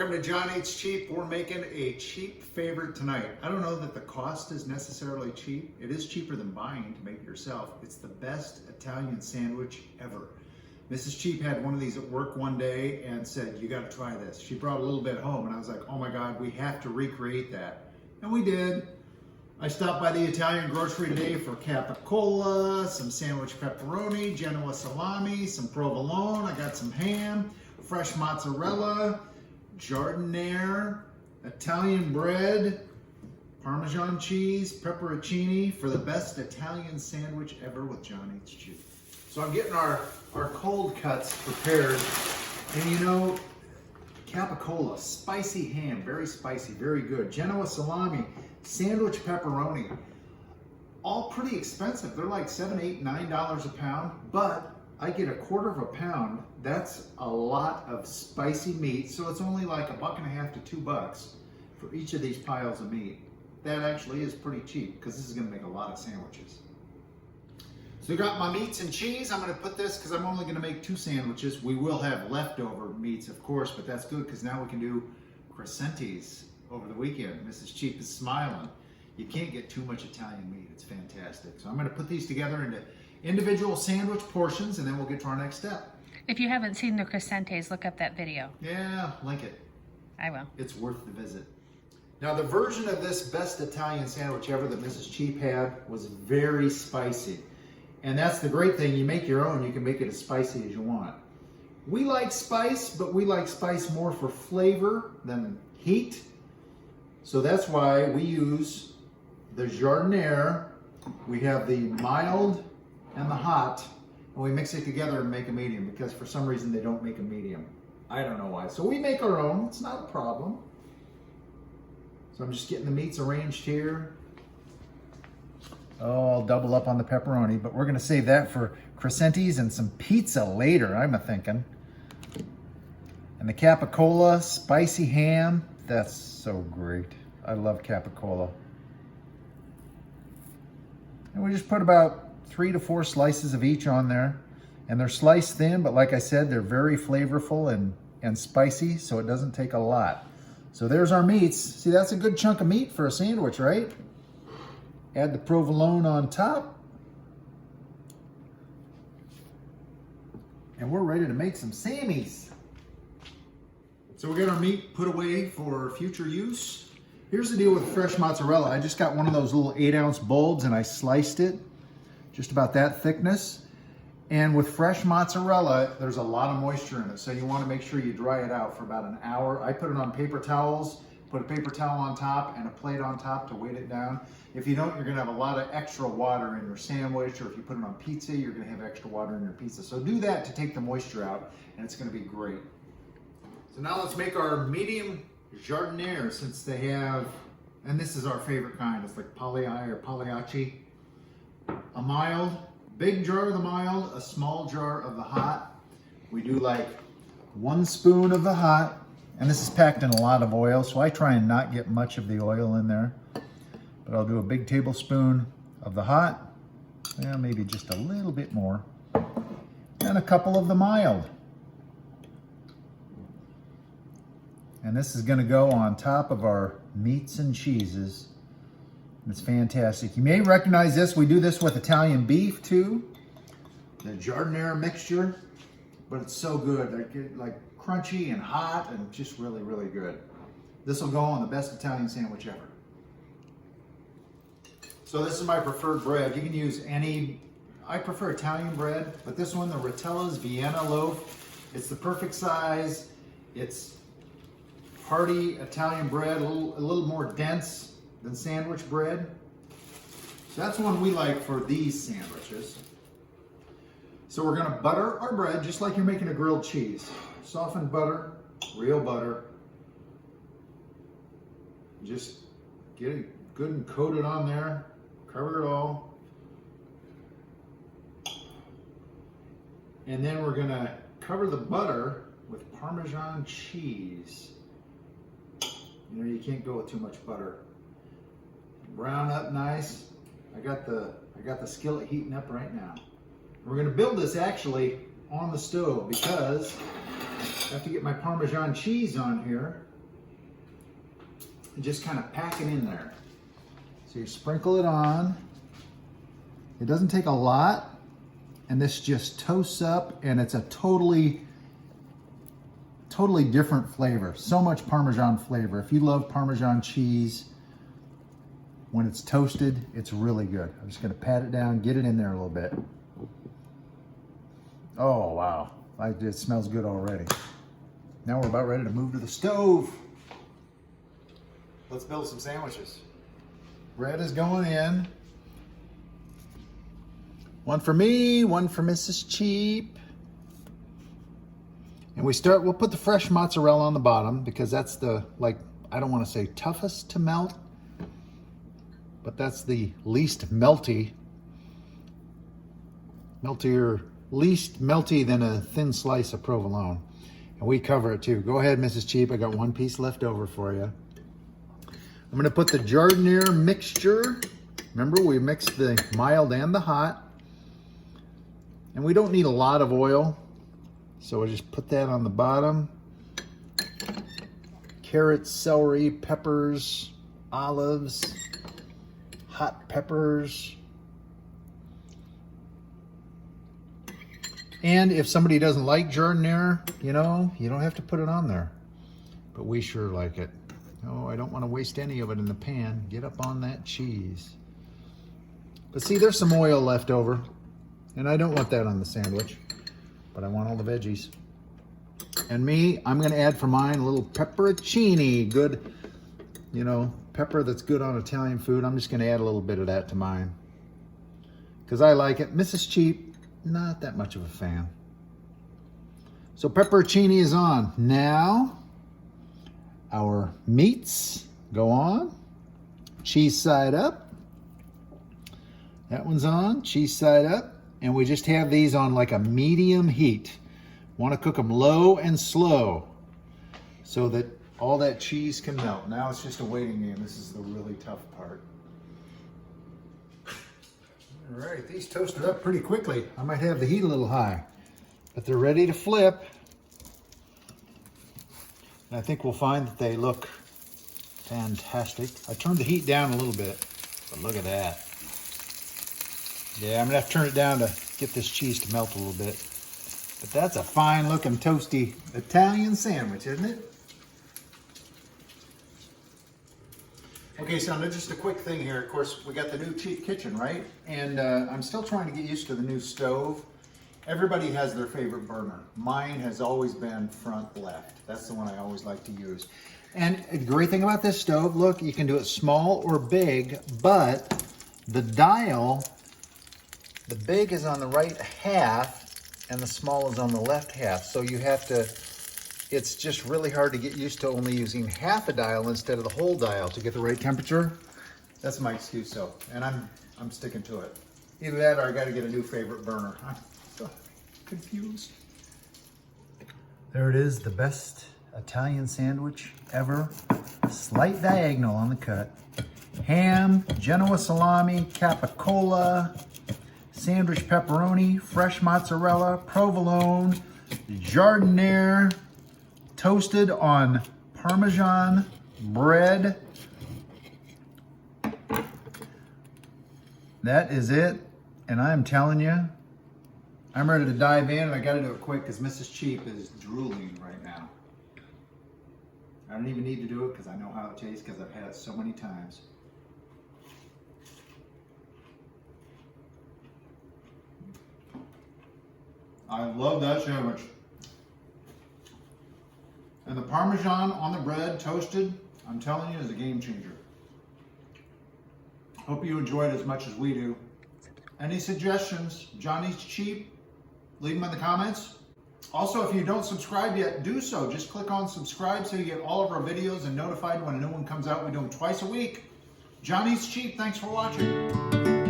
Welcome to John Eats Cheap. We're making a cheap favorite tonight. I don't know that the cost is necessarily cheap. It is cheaper than buying to make it yourself. It's the best Italian sandwich ever. Mrs. Cheap had one of these at work one day and said, you got to try this. She brought a little bit home and I was like, oh my God, we have to recreate that. And we did. I stopped by the Italian grocery today for capicola, some sandwich pepperoni, Genoa salami, some provolone. I got some ham, fresh mozzarella, giardiniera, Italian bread, Parmesan cheese, pepperoncini for the best Italian sandwich ever with John Eats Cheap. So I'm getting our cold cuts prepared. And you know, capicola, spicy ham, very spicy, very good. Genoa salami, sandwich pepperoni, all pretty expensive. They're like $7, $8, $9 a pound, but I get a quarter of a pound. That's a lot of spicy meat, so it's only like $1.50 to $2 for each of these piles of meat. That actually is pretty cheap because this is going to make a lot of sandwiches. So I got my meats and cheese. I'm going to put this because I'm only going to make 2 sandwiches. We will have leftover meats, of course, but that's good because now we can do crescentes over the weekend. Mrs. Cheap is smiling. You can't get too much Italian meat. It's fantastic. So I'm going to put these together into individual sandwich portions, and then we'll get to our next step. If you haven't seen the crescentes, look up that video. Yeah, link it. I will. It's worth the visit. Now, the version of this best Italian sandwich ever that Mrs. Cheap had was very spicy. And that's the great thing. You make your own. You can make it as spicy as you want. We like spice, but we like spice more for flavor than heat. So that's why we use the giardiniera. We have the mild and the hot, and we mix it together and make a medium because for some reason they don't make a medium. I don't know why. So we make our own. It's not a problem. So I'm just getting the meats arranged here. Oh, I'll double up on the pepperoni, but we're going to save that for crescentes and some pizza later, I'm thinking. And the capicola, spicy ham. That's so great. I love capicola. And we just put about 3 to 4 slices of each on there. And they're sliced thin, but like I said, they're very flavorful and spicy, so it doesn't take a lot. So there's our meats. See, that's a good chunk of meat for a sandwich, right? Add the provolone on top. And we're ready to make some sammies. So we got our meat put away for future use. Here's the deal with fresh mozzarella. I just got one of those little 8-ounce bulbs and I sliced it just about that thickness. And with fresh mozzarella, there's a lot of moisture in it. So you want to make sure you dry it out for about an hour. I put it on paper towels, put a paper towel on top and a plate on top to weight it down. If you don't, you're going to have a lot of extra water in your sandwich, or if you put it on pizza, you're going to have extra water in your pizza. So do that to take the moisture out, and it's going to be great. So now let's make our medium giardiniera, since they have, and this is our favorite kind, it's like Pagliai or Pagliacci. A mild, big jar of the mild, a small jar of the hot. We do like 1 spoon of the hot, and this is packed in a lot of oil, so I try and not get much of the oil in there. But I'll do a big tablespoon of the hot, and maybe just a little bit more, and a couple of the mild. And this is going to go on top of our meats and cheeses. It's fantastic. You may recognize this. We do this with Italian beef too. The giardiniera mixture, but it's so good. They're like crunchy and hot and just really, really good. This will go on the best Italian sandwich ever. So this is my preferred bread. You can use any, I prefer Italian bread, but this one, the Rotella's Vienna loaf, it's the perfect size. It's hearty Italian bread, a little more dense than sandwich bread. So that's one we like for these sandwiches. So we're gonna butter our bread just like you're making a grilled cheese. Softened butter, real butter. Just get it good and coated on there. Cover it all. And then we're gonna cover the butter with Parmesan cheese. You know, you can't go with too much butter. Brown up nice. I got the skillet heating up right now. We're gonna build this actually on the stove because I have to get my Parmesan cheese on here and just kind of pack it in there. So you sprinkle it on. It doesn't take a lot, and this just toasts up, and it's a totally different flavor. So much Parmesan flavor. If you love Parmesan cheese, when it's toasted, it's really good. I'm just gonna pat it down, get it in there a little bit. Oh, wow. It smells good already. Now we're about ready to move to the stove. Let's build some sandwiches. Bread is going in. One for me, one for Mrs. Cheap. And we'll put the fresh mozzarella on the bottom because that's the, I don't want to say toughest to melt, but that's the least melty. Least melty than a thin slice of provolone. And we cover it too. Go ahead, Mrs. Cheap. I got one piece left over for you. I'm gonna put the giardiniera mixture. Remember, we mixed the mild and the hot. And we don't need a lot of oil. So we'll just put that on the bottom. Carrots, celery, peppers, olives, hot peppers. And if somebody doesn't like giardiniera, you don't have to put it on there. But we sure like it. Oh, I don't want to waste any of it in the pan. Get up on that cheese. But see, there's some oil left over. And I don't want that on the sandwich. But I want all the veggies. And me, I'm going to add for mine a little pepperoncini. Good, pepper that's good on Italian food. I'm just going to add a little bit of that to mine. Because I like it. Mrs. Cheap, not that much of a fan. So pepperoncini is on. Now, our meats go on. Cheese side up. That one's on. Cheese side up. And we just have these on like a medium heat. Want to cook them low and slow so that all that cheese can melt. Now it's just a waiting game. This is the really tough part. All right, these toasted up pretty quickly. I might have the heat a little high, but they're ready to flip. And I think we'll find that they look fantastic. I turned the heat down a little bit, but look at that. Yeah, I'm gonna have to turn it down to get this cheese to melt a little bit. But that's a fine looking toasty Italian sandwich, isn't it? Okay, so now just a quick thing here. Of course, we got the new cheap kitchen, right? And I'm still trying to get used to the new stove. Everybody has their favorite burner. Mine has always been front left. That's the one I always like to use. And the great thing about this stove, look, you can do it small or big, but the dial, the big is on the right half and the small is on the left half. So you have to, it's just really hard to get used to only using half a dial instead of the whole dial to get the right temperature. That's my excuse, so, and I'm sticking to it. Either that or I got to get a new favorite burner. I'm so confused. There it is, the best Italian sandwich ever. Slight diagonal on the cut. Ham, Genoa salami, capicola, sandwich pepperoni, fresh mozzarella, provolone, giardiniera, toasted on Parmesan bread. That is it. And I'm telling you, I'm ready to dive in, and I got to do it quick because Mrs. Cheap is drooling right now. I don't even need to do it because I know how it tastes because I've had it so many times. I love that sandwich. And the Parmesan on the bread, toasted, I'm telling you, is a game changer. Hope you enjoyed it as much as we do. Any suggestions? Johnny's Cheap? Leave them in the comments. Also, if you don't subscribe yet, do so. Just click on subscribe so you get all of our videos and notified when a new one comes out. We do them twice a week. Johnny's Cheap, thanks for watching.